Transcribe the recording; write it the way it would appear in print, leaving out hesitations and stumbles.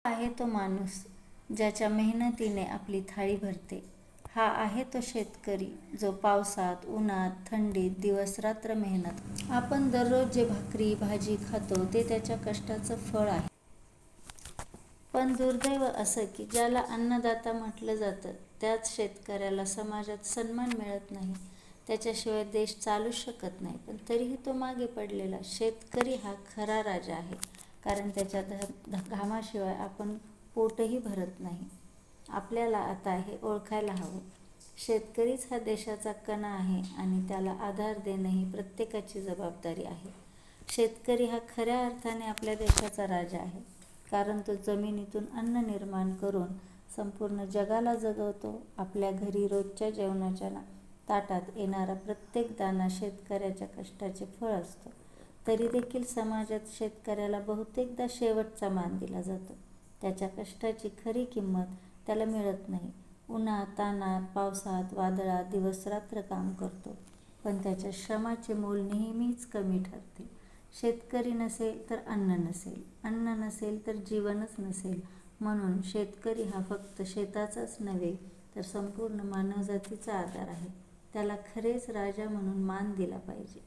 आहे तो माणूस ज्याच्या मेहनतीने आपली थाळी भरते. हा आहे तो शेतकरी जो पावसात, उन्हात, थंडीत दिवसरात्र मेहनत. आपण दररोज जे भाकरी भाजी खातो ते त्याच्या कष्टाचं फळ आहे. पण दुर्दैव असं की ज्याला अन्नदाता म्हटलं जातं त्याच शेतकऱ्याला समाजात सन्मान मिळत नाही. त्याच्याशिवाय देश चालूच शकत नाही. पण तरीही तो मागे पडलेला. शेतकरी हा खरा राजा आहे, कारण त्याच्या घामाशिवाय आपण पोटही भरत नाही. आपल्याला आता हे ओळखायला हवं. शेतकरीच हा देशाचा कणा आहे आणि त्याला आधार देणं ही प्रत्येकाची जबाबदारी आहे. शेतकरी हा खऱ्या अर्थाने आपल्या देशाचा राजा आहे, कारण तो जमिनीतून अन्न निर्माण करून संपूर्ण जगाला जगवतो. आपल्या घरी रोजच्या जेवणाच्या ताटात येणारा प्रत्येक दाणा शेतकऱ्याच्या कष्टाचे फळ असतो. तरी देखील समाजात शेतकऱ्याला बहुतेकदा शेवटचा मान दिला जातो. त्याच्या कष्टाची खरी किंमत त्याला मिळत नाही. उन्हात, तानात, पावसात, वादळात दिवसरात्र काम करतो, पण त्याच्या श्रमाचे मोल नेहमीच कमी ठरते. शेतकरी नसेल तर अन्न नसेल, अन्न नसेल तर जीवनच नसेल. म्हणून शेतकरी हा फक्त शेताचाच नव्हे तर संपूर्ण मानवजातीचा आधार आहे. त्याला खरेच राजा म्हणून मान दिला पाहिजे.